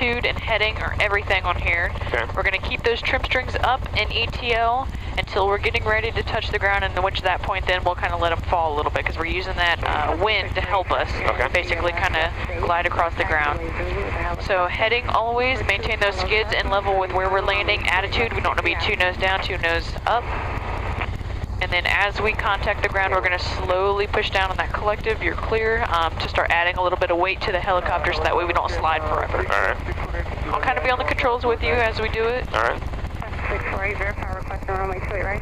attitude and heading are everything on here. Okay. We're going to keep those trim strings up in ETL until we're getting ready to touch the ground, and which at that point then we'll kind of let them fall a little bit because we're using that wind to help us basically kind of glide across the ground. So heading always, maintain those skids in level with where we're landing. Attitude, we don't want to be two nose down, two nose up. And then as we contact the ground, we're going to slowly push down on that collective. You're clear to start adding a little bit of weight to the helicopter so that way we don't slide forever. All right. I'll kind of be on the controls with you as we do it. All right. 648, verify request on runway 28 right.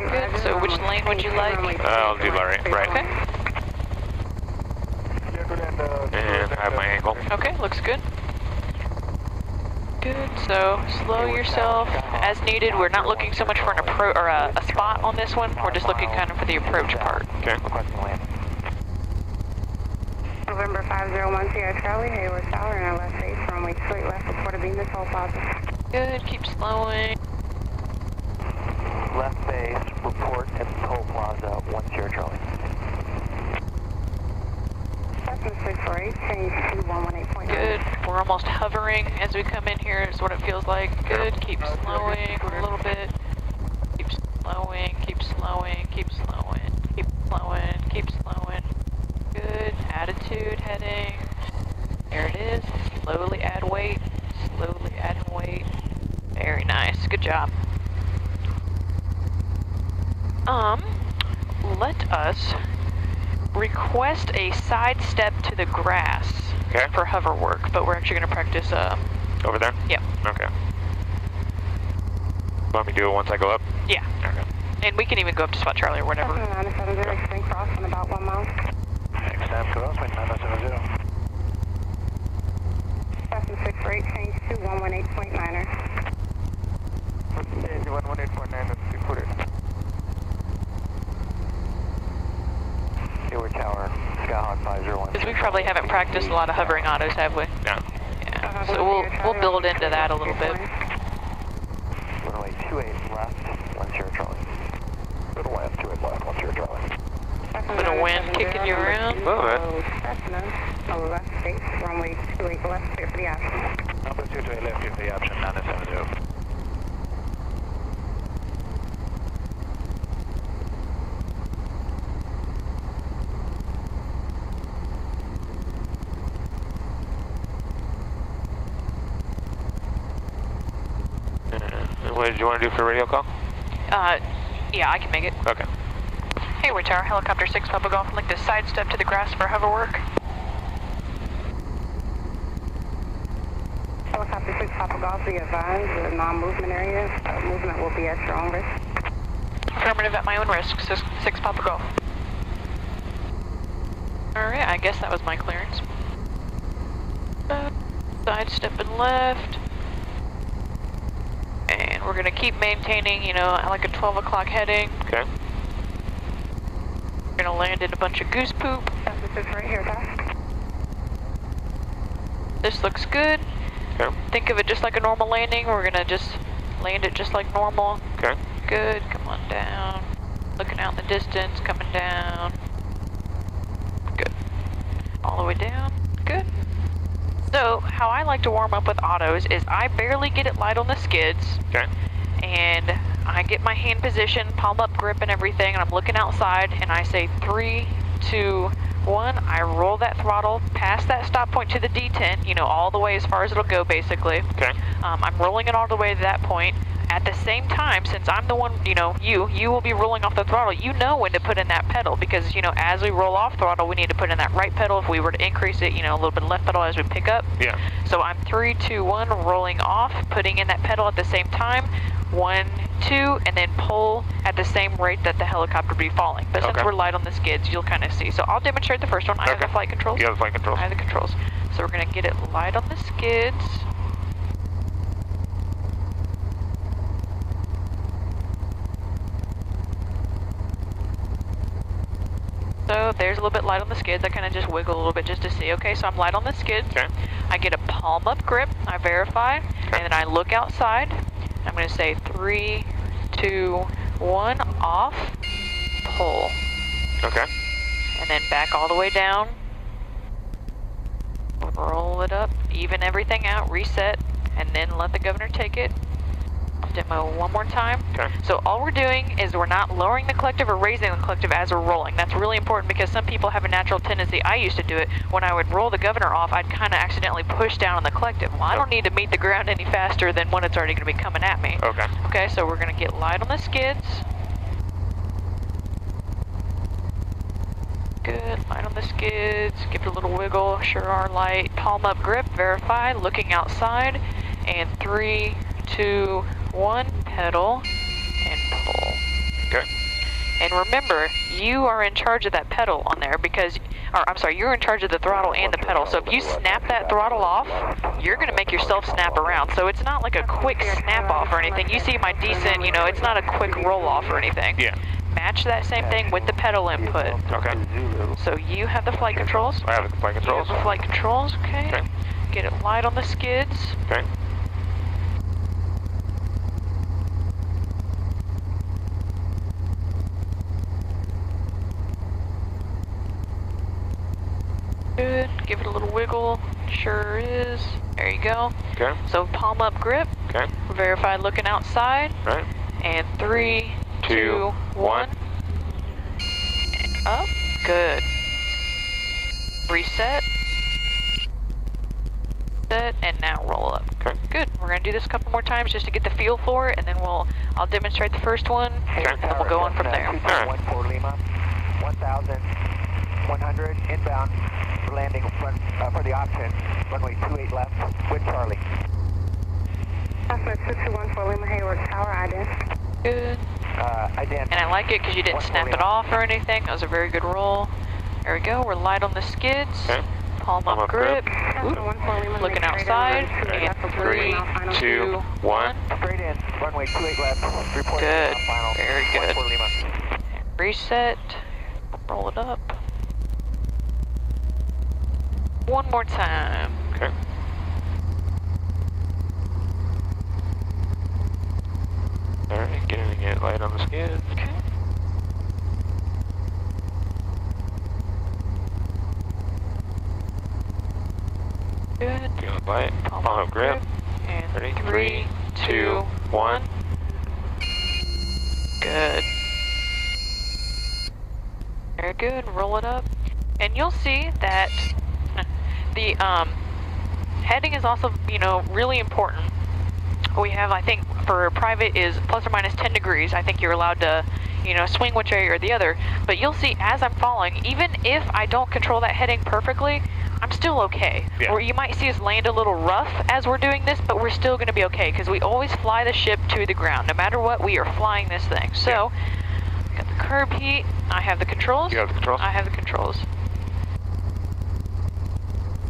Good, so which lane would you like? I'll do right. Okay. And I have my angle. Okay, looks good. Good, so slow yourself as needed. We're not looking so much for an approach or a spot on this one. We're just looking kind of for the approach part. Okay. November 501 Sierra Charlie, Hayward Tower, and our left base, runway 28 left, report of Venus, Toll Plaza. Good, keep slowing. Left base, report at Toll Plaza, 1 Sierra Charlie. 648, change to 118.9. Good, we're almost hovering as we come in here is what it feels like. Good, keep slowing a little bit. Keep slowing, keep slowing, keep slowing, keep slowing, keep slowing. Good, attitude, heading. There it is. Slowly add weight, slowly adding weight. Very nice, good job. Let us request a side step to the grass for hover work, but we're actually going to practice over there? Yep. Okay. Want me to do it once I go up? Yeah. Okay. And we can even go up to Spot Charlie or whatever. 970, extend cross in about 1 mile. Extend cross, 970. 648, change to 118.9er. Change to 118.9, let's report it. Hayward Tower, Skyhawk 501. Because we probably haven't practiced a lot of hovering autos, have we? No. Yeah. So we'll build into that a little bit. Runway 28 left, 1 Sierra Charlie. Little left, 28 left, 1 Sierra Charlie. Bit of wind kicking you around. A little bit. Left base, runway 28 left, clear for the option. Number 28 left, clear for the option, 970. What did you want to do for radio call? Yeah, I can make it. Okay. Hayward Tower, helicopter 6 Papa Golf. I'd like to sidestep to the grass for hover work. Helicopter 6 Papa Golf, be advised, the non-movement area, movement will be at your own risk. Affirmative at my own risk, 6 Papa Golf. Alright, I guess that was my clearance. Sidestepping left. And we're gonna keep maintaining, you know, like a 12 o'clock heading. Okay. We're gonna land in a bunch of goose poop. This is right here, guys. This looks good. Okay. Think of it just like a normal landing. We're gonna just land it just like normal. Okay. Good, come on down. Looking out in the distance, coming down. Good. All the way down, good. So, how I like to warm up with autos is I barely get it light on the skids. Okay. And I get my hand position, palm up grip and everything, and I'm looking outside, and I say 3, 2, 1. I roll that throttle past that stop point to the detent, you know, all the way as far as it'll go, basically. Okay. I'm rolling it all the way to that point. At the same time, since I'm the one, you know, you will be rolling off the throttle. You know when to put in that pedal because, you know, as we roll off throttle, we need to put in that right pedal. If we were to increase it, you know, a little bit left pedal as we pick up. Yeah. So I'm 3, 2, 1, rolling off, putting in that pedal at the same time. 1, 2, and then pull at the same rate that the helicopter would be falling. But since we're light on the skids, you'll kind of see. So I'll demonstrate the first one. I have the flight controls. You have the flight controls. I have the controls. So we're going to get it light on the skids. So there's a little bit light on the skids. I kind of just wiggle a little bit just to see. Okay, so I'm light on the skids. Okay. I get a palm up grip. I verify. And then I look outside. I'm going to say 3, 2, 1, off, pull. Okay. and then back all the way down. Roll it up, even everything out, reset, and then let the governor take it. Demo one more time. Okay. So all we're doing is we're not lowering the collective or raising the collective as we're rolling. That's really important because some people have a natural tendency, I used to do it, when I would roll the governor off, I'd kind of accidentally push down on the collective. Well, I don't need to meet the ground any faster than when it's already going to be coming at me. Okay. Okay, so we're going to get light on the skids. Good, light on the skids, give it a little wiggle, sure are light, palm up grip, verify, looking outside, and 3, 2, 1, pedal, and pull. Okay. And remember, you are in charge of that pedal on there because, or I'm sorry, you're in charge of the throttle and the pedal. So if you snap that throttle off, you're going to make yourself snap around. So it's not like a quick snap off or anything. You see my decent, you know, it's not a quick roll off or anything. Yeah. Match that same thing with the pedal input. Okay. So you have the flight controls. I have the flight controls. You have the flight controls, okay. Okay. Get it light on the skids. Okay. Good, give it a little wiggle, sure is. There you go. Okay. So palm up grip, Okay. verify looking outside, Right. and 3, 2, 1. And up, good. Reset. Set, and now roll up. Okay. Good, we're gonna do this a couple more times just to get the feel for it, and then I'll demonstrate the first one, Okay. and we'll go on from there. 214 Lima, 1,100 inbound for landing front, for the option, runway 28 left with Charlie. Cessna 2214 Lima Hayward Tower, ident. Good. Ident. And I like it because you didn't snap it off or anything. That was a very good roll. There we go. We're light on the skids. Okay. Palm up grip. Oop. Looking outside. And 3, 2, 1. Straight in, runway 28 left, report Good. final. Very good. 14 Lima. Reset. Roll it up. One more time. Okay. Alright, getting to get light on the skids. Okay. Good. Feeling light. Palm up grip. And Ready? 3, 2, 1. Good. Very good. Roll it up. And you'll see that the heading is also, you know, really important. We have, I think, for private is plus or minus 10 degrees. I think you're allowed to, you know, swing which way or the other. But you'll see as I'm falling, even if I don't control that heading perfectly, I'm still okay. Yeah. Or you might see us land a little rough as we're doing this, but we're still going to be okay because we always fly the ship to the ground. No matter what, we are flying this thing. So, got the curb heat. I have the controls. You have the controls? I have the controls.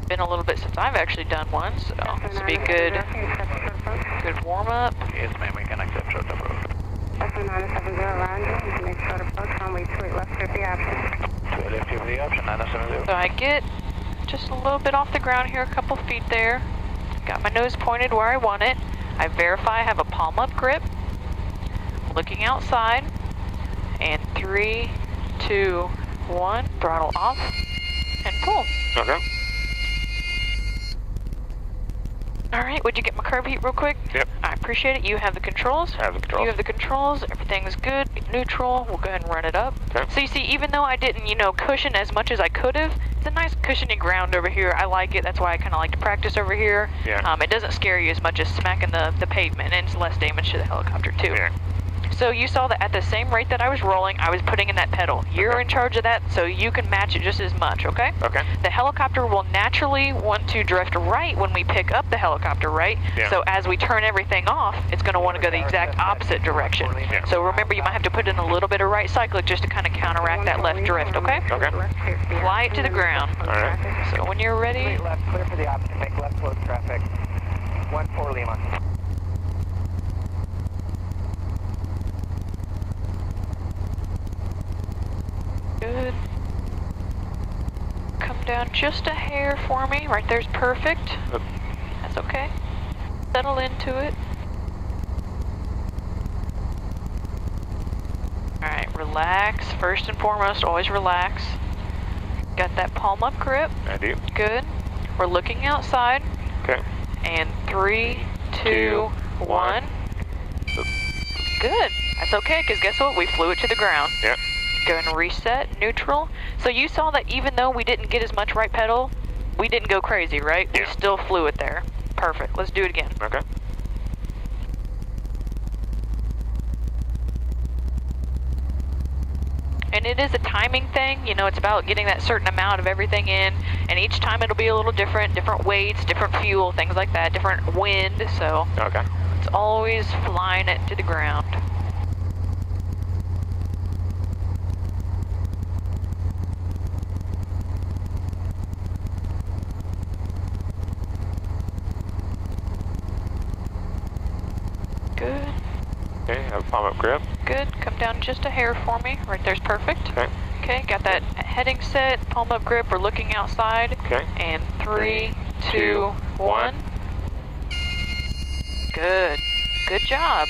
Been a little bit since I've actually done one, so this will be good warm up. Yes, ma'am, we can accept short approach. Cessna 970 Roger, make short approach, runway 28 left, 50 option. 28 left, 50 option, 970. So I get just a little bit off the ground here, a couple feet there. Got my nose pointed where I want it. I verify I have a palm up grip. Looking outside. And 3, 2, 1, throttle off and pull. Okay. Alright, would you get my curb heat real quick? Yep. I appreciate it. You have the controls. I have the controls. You have the controls. Everything's good. Neutral. We'll go ahead and run it up. Okay. So you see, even though I didn't, you know, cushion as much as I could have, it's a nice cushiony ground over here. I like it. That's why I kind of like to practice over here. Yeah. It doesn't scare you as much as smacking the pavement, and it's less damage to the helicopter too. Yeah. So you saw that at the same rate that I was rolling, I was putting in that pedal. You're Okay. in charge of that, so you can match it just as much, okay? Okay. The helicopter will naturally want to drift right when we pick up the helicopter, right? Yeah. So as we turn everything off, it's going to want to go the exact opposite direction. Yeah. So remember, you might have to put in a little bit of right cyclic just to kind of counteract that left drift, okay? Okay. Fly it to the ground. All right. So when you're ready, 28 left, clear for the option, make left close traffic. 14 Lima. good. Come down just a hair for me. Right there's perfect. Yep. That's okay. Settle into it. Alright, relax. First and foremost, always relax. Got that palm up grip. I do. Good. We're looking outside. Okay. And 3, 2, 1. Good. That's okay, because guess what? We flew it to the ground. Yep. Go and reset, neutral. So you saw that even though we didn't get as much right pedal, we didn't go crazy, right? Yeah. We still flew it there. Perfect. Let's do it again. Okay. And it is a timing thing, you know, it's about getting that certain amount of everything in, and each time it'll be a little different weights, different fuel, things like that, different wind, so Okay. it's always flying it to the ground. Good. Okay, have palm up grip. Good. Come down just a hair for me. Right there's perfect. Okay. Okay, got that heading set, palm up grip. We're looking outside. Okay. And 3, 2, 1. Good. Good job.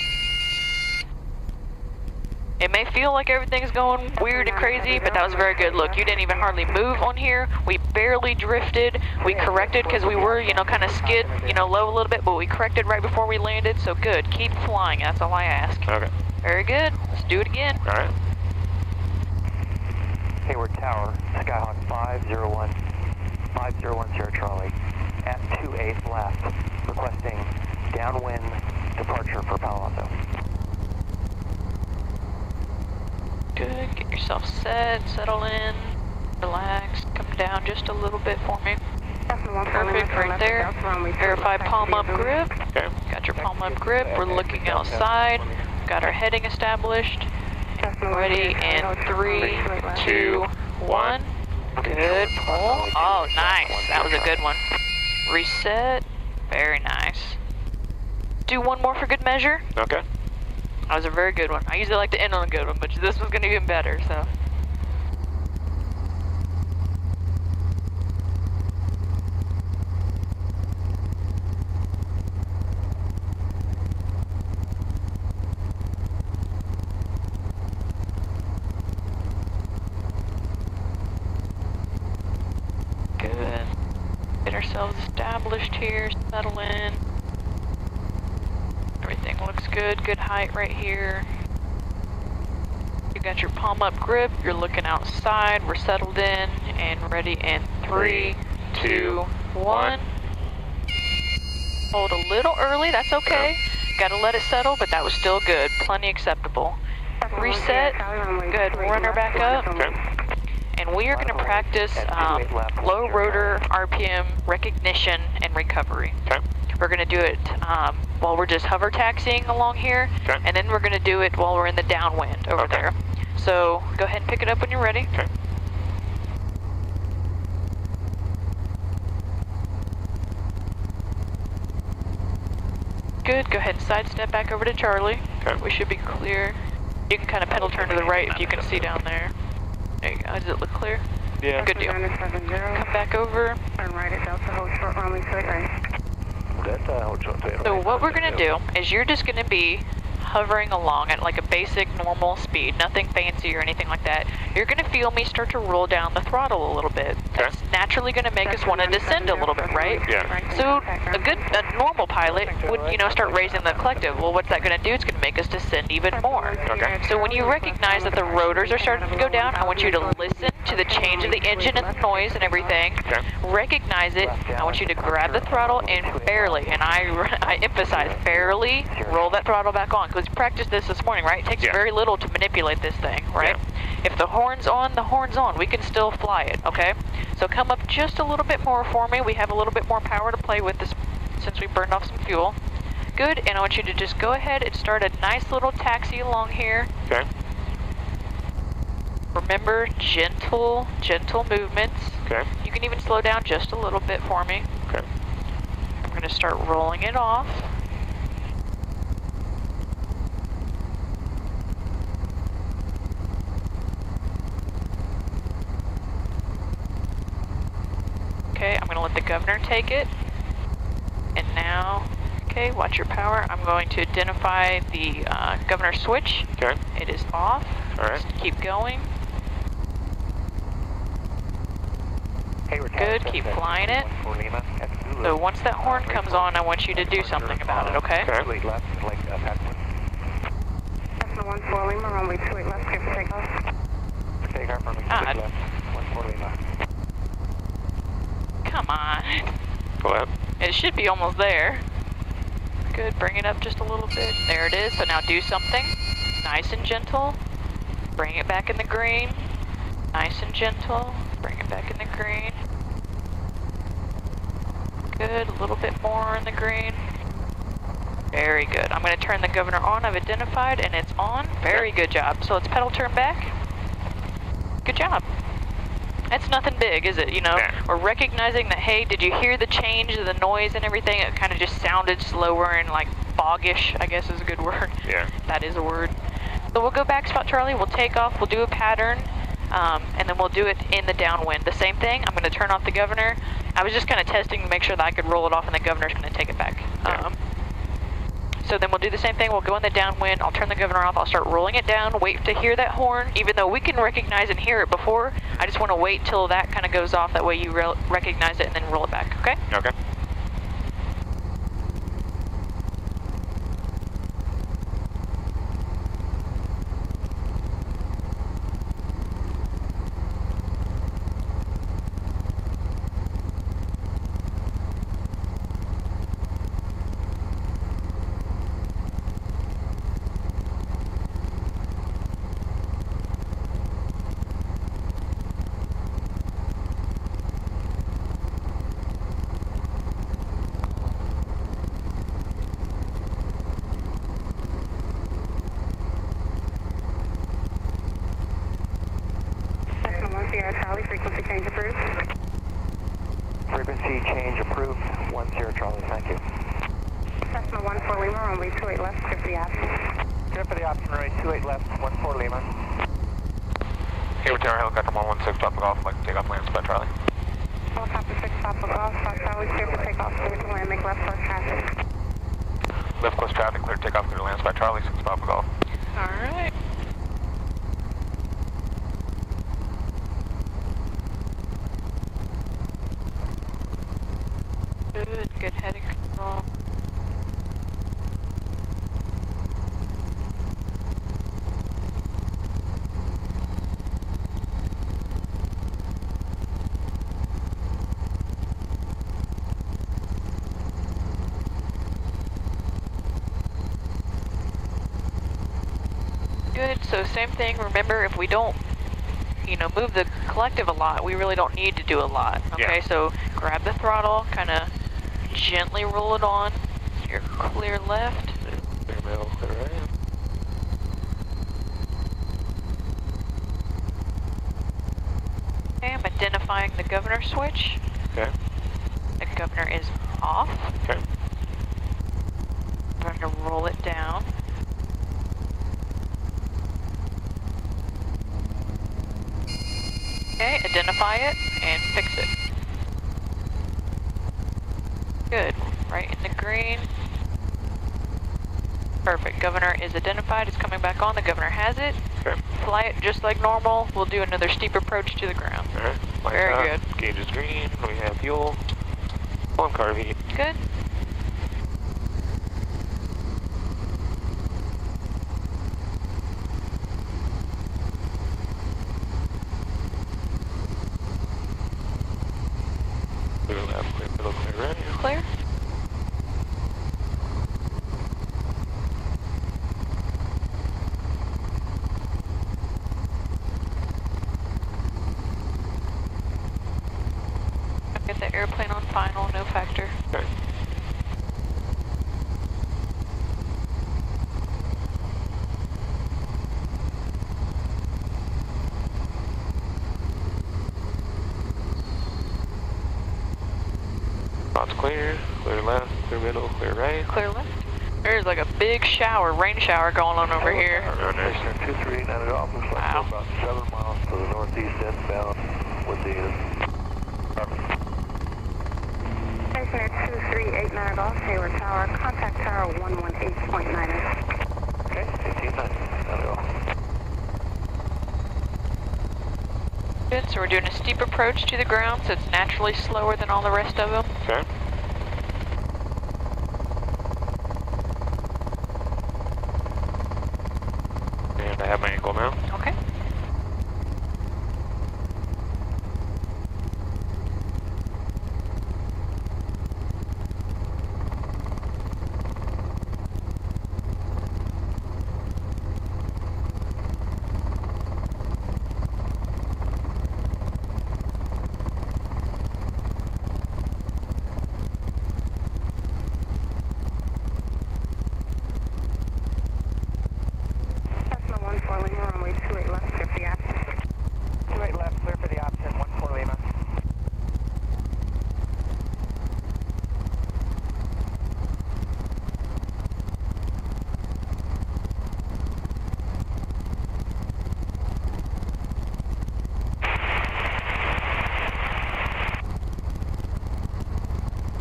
It may feel like everything's going weird and crazy, but that was very good. Look, you didn't even hardly move on here. We barely drifted. We corrected because we were, you know, kind of skid, you know, low a little bit, but we corrected right before we landed. So good. Keep flying. That's all I ask. Okay. Very good. Let's do it again. All right. Hayward Tower, Skyhawk 5010 Charlie, at 28 left, requesting downwind departure for Palo Alto. Good. Get yourself set. Settle in. Relax. Come down just a little bit for me. Perfect. Right there. Verify palm up grip. Okay. Got your palm up grip. We're looking outside. Got our heading established. Ready in 3, 2, 1. Good pull. Oh, nice. That was a good one. Reset. Very nice. Do one more for good measure. Okay. That was a very good one. I usually like to end on a good one, but this was going to be even better, so. Good. Get ourselves established here, settle in. Everything looks good, good height right here. You got your palm up grip, you're looking outside, we're settled in, and ready in 3, 2, 1. Hold a little early, that's okay. Gotta let it settle, but that was still good, plenty acceptable. Reset, good, run her back up. Okay. And we are going to practice low rotor RPM recognition and recovery. Okay. We're going to do it while we're just hover taxiing along here, Okay. and then we're going to do it while we're in the downwind over Okay. there. So go ahead and pick it up when you're ready. Okay. Good. Go ahead and sidestep back over to Charlie. Okay. We should be clear. You can kind of pedal turn to the right if you can see down there. There you go. Does it look clear? Yeah. Good deal. Come back over. Turn right at Delta, hold short runway, straight right. So what we're going to do is you're just going to be hovering along at like a basic normal speed, nothing fancy or anything like that. You're going to feel me start to roll down the throttle a little bit. That's naturally going to make us want to descend a little bit, right? Yeah. So a normal pilot would, you know, start raising the collective. Well, what's that going to do? It's going to make us descend even more. Okay. So when you recognize that the rotors are starting to go down, I want you to listen to the change of the engine and the noise and everything. Okay. Recognize it. I want you to grab the throttle and barely, and I emphasize barely, roll that throttle back on. Because we practiced this morning, right? It takes very little to manipulate this thing, right? Yeah. If the horn's on, the horn's on. We can still fly it, okay? So come up just a little bit more for me. We have a little bit more power to play with this since we burned off some fuel. Good, and I want you to just go ahead and start a nice little taxi along here. Okay. Remember, gentle movements. Okay. You can even slow down just a little bit for me. Okay. I'm going to start rolling it off. Okay, I'm going to let the governor take it. And now, okay, watch your power. I'm going to identify the governor switch. Okay. It is off. All right. Just keep going. Good, keep flying it. So once that horn comes on, I want you to do something about it, okay? Okay. Left, like Cessna 14 Lima, runway 28 left, clear for takeoff. takeoff, runway 28 left, 14 Lima. Come on. Go ahead. It should be almost there. Good, bring it up just a little bit. There it is, so now do something. Nice and gentle. Bring it back in the green. Nice and gentle. Bring it back in the green. Good, a little bit more in the green. Very good. I'm going to turn the governor on. I've identified and it's on. Very good job. So let's pedal turn back. Good job. That's nothing big, is it? You know, we're recognizing that, hey, did you hear the change, the noise and everything? It kind of just sounded slower and like foggish, I guess is a good word. Yeah. That is a word. So we'll go back, Spot Charlie, we'll take off, we'll do a pattern, and then we'll do it in the downwind. The same thing, I'm going to turn off the governor. I was just kind of testing to make sure that I could roll it off and the governor's going to take it back. So then we'll do the same thing, we'll go in the downwind, I'll turn the governor off, I'll start rolling it down, wait to hear that horn. Even though we can recognize and hear it before, I just want to wait till that kind of goes off, that way you recognize it and then roll it back, okay? Okay. Sierra Charlie, frequency change approved. Frequency change approved, 10 Charlie, thank you. Cessna 14 Lima, runway 28 left, clear for the option. Clear for the option, runway 28 left, 14 Lima. Here with Tower Helicopter 116, Papa Golf, like take off land, Spot Charlie. Helicopter 6, Papa Golf, Spot Charlie, clear for takeoff, clear to land, make left course traffic. Left course traffic, clear to take off, clear to land, Spot Charlie, 6 Papa Golf. Alright. Good heading control. Good, so same thing, remember if we don't, you know, move the collective a lot, we really don't need to do a lot, okay? Yeah. So grab the throttle, kind of gently roll it on, you're clear left. Clear middle, clear right. Okay, I'm identifying the governor switch. Okay. The governor is off. Okay. I'm going to roll it down. Okay, identify it and fix it. Good, right in the green. Perfect, governor is identified, it's coming back on, the governor has it. Okay. Fly it just like normal, we'll do another steep approach to the ground. Alright. Very good. Gauge is green, we have fuel. One car heat. Good. Clear left, clear middle, clear right. Clear. Get the airplane on final, no factor. Okay. Spots clear, clear left, clear middle, clear right. Clear left. There's like a big shower, rain shower going on over here. Station 238, and it off looks like Wow. about 7 miles to the northeast inbound with the Station 2389 Golf, Hayward Tower, contact tower 118.9. Okay, 18.9, and it off. Good, so we're doing a steep approach to the ground, so it's naturally slower than all the rest of them. Okay. And I have my angle now. Okay. Cessna 14 Lima, runway 28 left, clear for the option. 28 left, clear for the option, 14 Lima.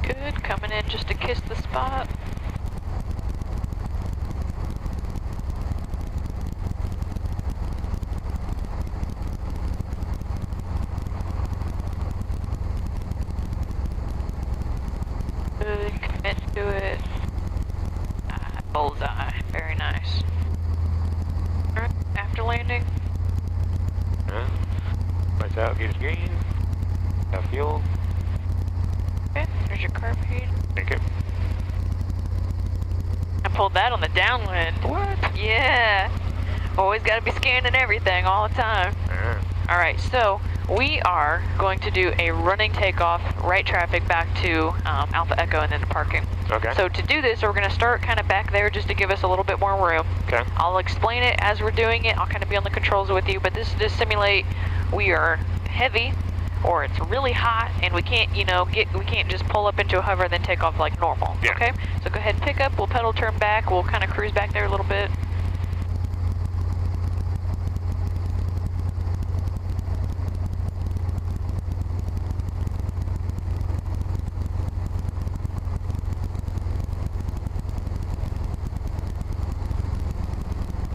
Good, coming in just to kiss the spot. Good, commit to it. Ah, bullseye, very nice. Alright, after landing. Yeah. Lights out, gauge green. Got fuel. Okay, there's your carb feed. Thank you. I pulled that on the downwind. What? Yeah. Always got to be scanning everything all the time. All right, so we are going to do a running takeoff, right traffic back to Alpha Echo and then to parking. Okay. So to do this, we're going to start kind of back there just to give us a little bit more room. Okay. I'll explain it as we're doing it. I'll kind of be on the controls with you, but this is to simulate we are heavy or it's really hot and we can't, we can't just pull up into a hover and then take off like normal. Yeah. Okay? So go ahead and pick up, we'll pedal turn back, we'll kind of cruise back there a little bit.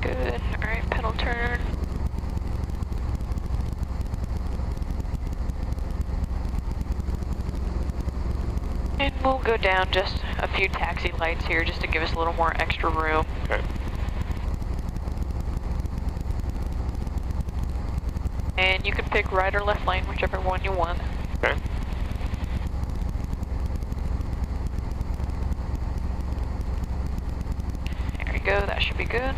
Good, alright, pedal turn. And we'll go down just a few taxi lights here just to give us a little more extra room. Okay. And you can pick right or left lane, whichever one you want. Okay. There you go, that should be good.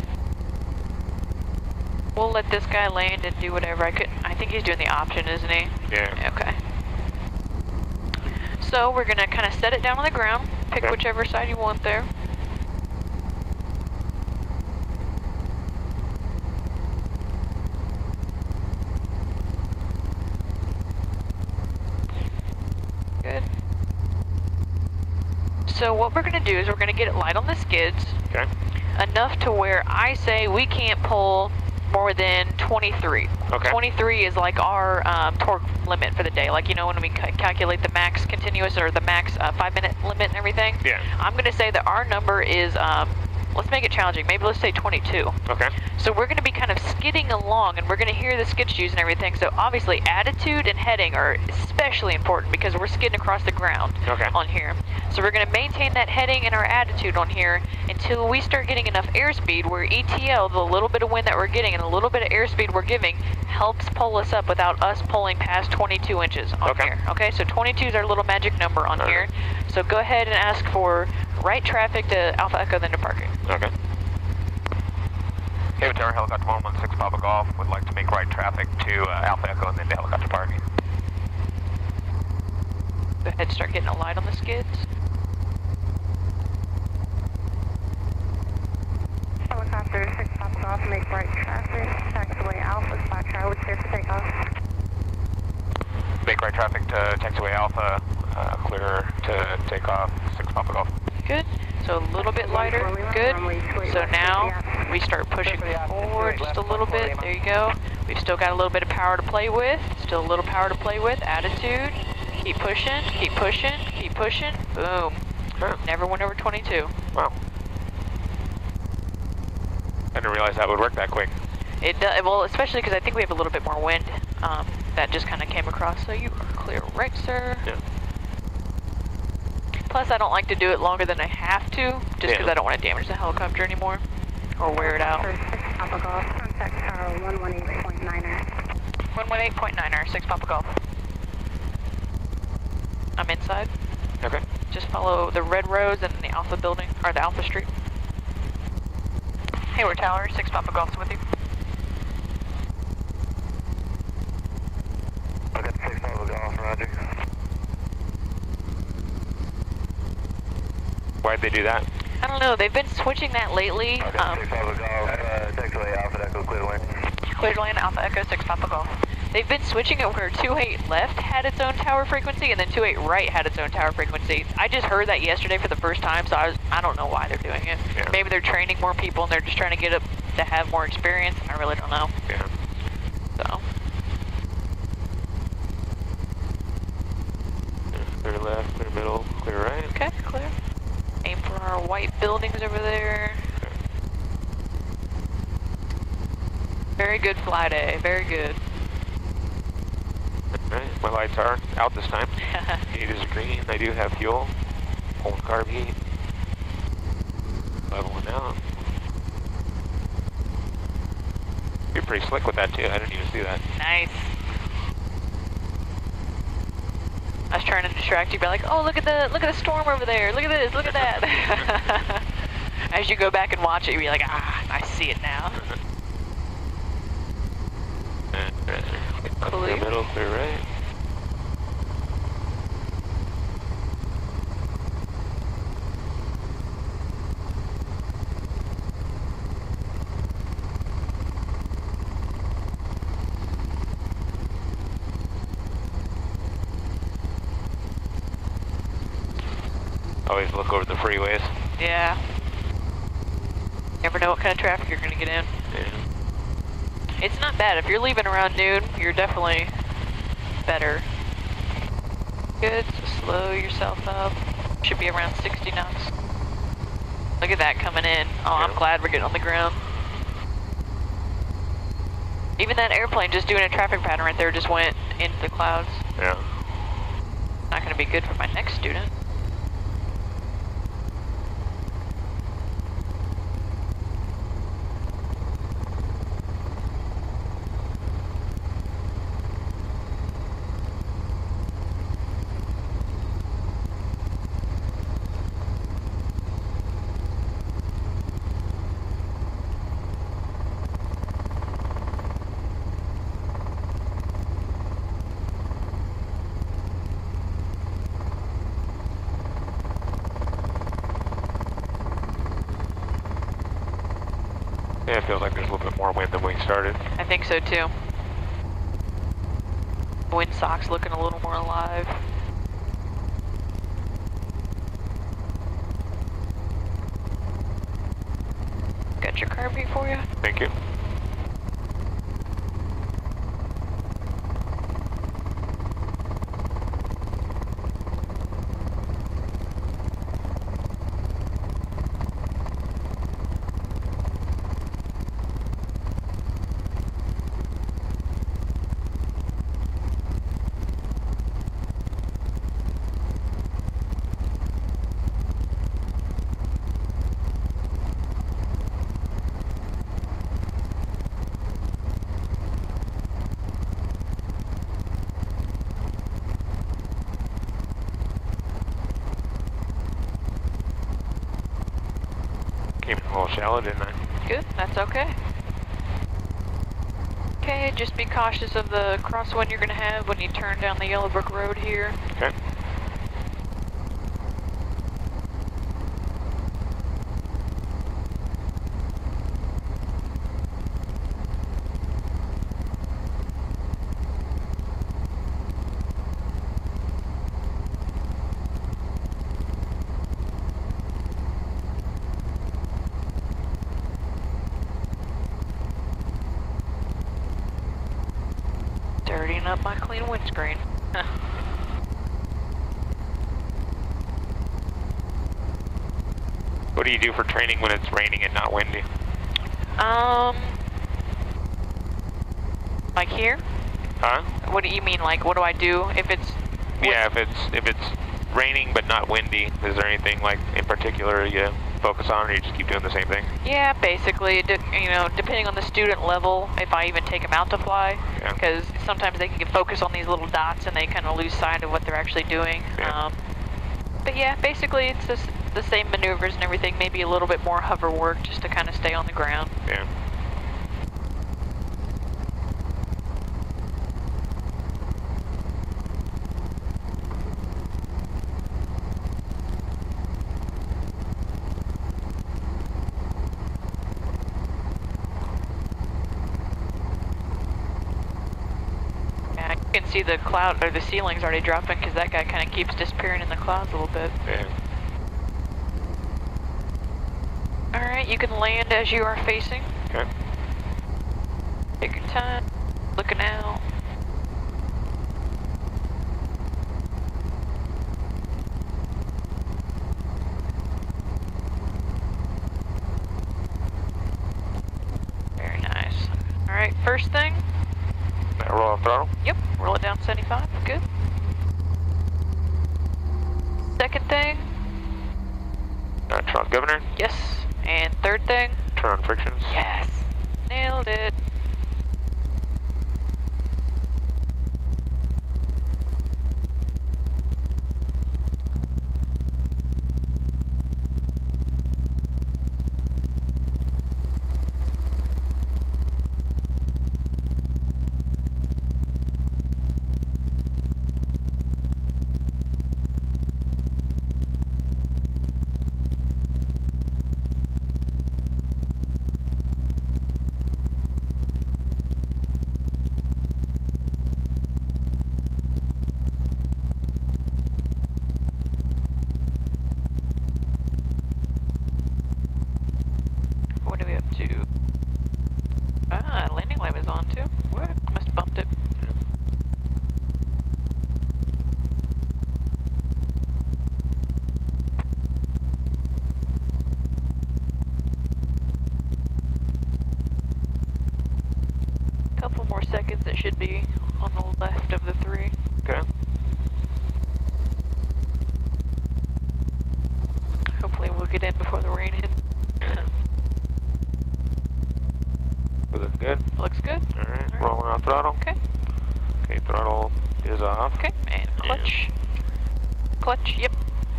We'll let this guy land and do whatever. I think he's doing the option, isn't he? Yeah. Okay. So we're gonna kind of set it down on the ground, pick Okay. whichever side you want there. Good. So what we're gonna do is we're gonna get it light on the skids, Okay. enough to where I say we can't pull more than 23. Okay. 23 is like our torque limit for the day. Like, when we calculate the max continuous or the max 5-minute limit and everything. Yeah. I'm going to say that our number is, let's make it challenging. Maybe let's say 22. Okay. So we're going to be kind of skidding along and we're going to hear the skid shoes and everything. So obviously attitude and heading are especially important because we're skidding across the ground on here. So we're going to maintain that heading and our attitude on here until we start getting enough airspeed where ETL, the little bit of wind that we're getting and the little bit of airspeed we're giving, helps pull us up without us pulling past 22 inches on here. Okay, so 22 is our little magic number on here. So go ahead and ask for right traffic to Alpha Echo, then to parking. Okay. Hey, Tower Helicopter 116 Papa Golf would like to make right traffic to Alpha Echo and then to helicopter parking. Go ahead and start getting a light on the skids. Helicopter 6 Papa Golf, make right traffic, taxiway Alpha, spot Charlie, clear for takeoff. Make right traffic to taxiway Alpha, clear to take off, 6 Papa Golf. Good. So a little bit lighter. Good. So now we start pushing forward just a little bit. There you go. We've still got a little bit of power to play with. Still a little power to play with. Attitude. Keep pushing. Keep pushing. Keep pushing. Boom. Never went over 22. Wow. I didn't realize that would work that quick. It does. Well, especially because I think we have a little bit more wind. that just kind of came across. So you are clear, right, sir? Yeah. Plus, I don't like to do it longer than I have to, just because I don't want to damage the helicopter anymore or wear it out. 6 Papa Golf, contact tower 118.9er. 118.9er, 6 Papa Golf. I'm inside. Okay. Just follow the red roads and the Alpha building, or the Alpha Street. Hayward Tower, 6 Papa Golf's with you. I got 6 Papa Golf, roger. Why'd they do that? I don't know, they've been switching that lately. I got 6 Papa Golf, taxiway Alpha Echo, clear to land. Clear to land, Alpha Echo, 6 Papa Golf. They've been switching it where 28 left had its own tower frequency and then 28 right had its own tower frequency. I just heard that yesterday for the first time, so I don't know why they're doing it. Yeah. Maybe they're training more people and they're just trying to get up to have more experience. I really don't know. Yeah. So. Clear left, clear middle, clear right. Okay, clear. Aim for our white buildings over there. Very good fly day, very good. Right, my lights are out this time. Heat is green. I do have fuel. Holding carb heat. Leveling out. You're pretty slick with that too. I didn't even see that. Nice. I was trying to distract you by like, oh, look at the storm over there. Look at this. Look at that. As you go back and watch it, you'll be like, ah, I see it now. Clear middle, clear right. Always look over the freeways. Yeah. Never know what kind of traffic you're going to get in. Yeah. It's not bad. If you're leaving around noon, you're definitely better. Good, so slow yourself up. Should be around 60 knots. Look at that coming in. Oh, I'm glad we're getting on the ground. Even that airplane just doing a traffic pattern right there just went into the clouds. Yeah. Not going to be good for my next student. Yeah, it feels like there's a little bit more wind than we started. I think so too. Windsock's looking a little more alive. Got your carb heat for you? Thank you. Came in a little shallow, didn't I? Good, that's okay. Okay, just be cautious of the crosswind you're going to have when you turn down the Yellowbrook Road here. Okay. Dirtying up my clean windscreen. What do you do for training when it's raining and not windy? Like here? Huh? What do you mean, like, what do I do if it's... Yeah, if it's raining but not windy, is there anything like in particular you focus on, or you just keep doing the same thing? Yeah, basically, you know, depending on the student level, if I even take them out to fly, because sometimes they can focus on these little dots and they kind of lose sight of what they're actually doing. Yeah. But yeah, basically it's just the same maneuvers and everything, maybe a little bit more hover work just to kind of stay on the ground. Yeah. You can see the cloud, or the ceiling's already dropping because that guy kind of keeps disappearing in the clouds a little bit. Yeah. Alright, you can land as you are facing. Okay. Take your time, looking out. Very nice. Alright, first thing. Roll off throttle. Yep, roll it down 75, good. Second thing. Turn on governor. Yes. And third thing. Turn on frictions. Yes. Nailed it. What are we up to? Ah, landing light is on too. What? Must have bumped it. Couple more seconds, it should be on the left of the 3. Okay. Hopefully we'll get in before the rain hits. Looking good. Looks good. Alright, rolling on throttle. Okay. Okay, throttle is off. Okay, and clutch. Clutch, yep.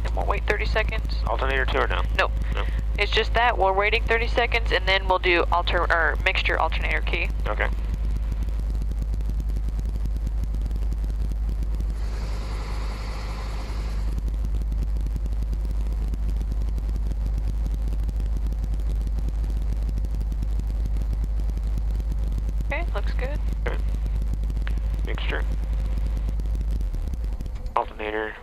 And we'll wait 30 seconds. Alternator 2 or no? Nope. No. It's just that, we're waiting 30 seconds and then we'll do mixture alternator key. Okay. Okay, looks good. Okay. Mixture. Alternator.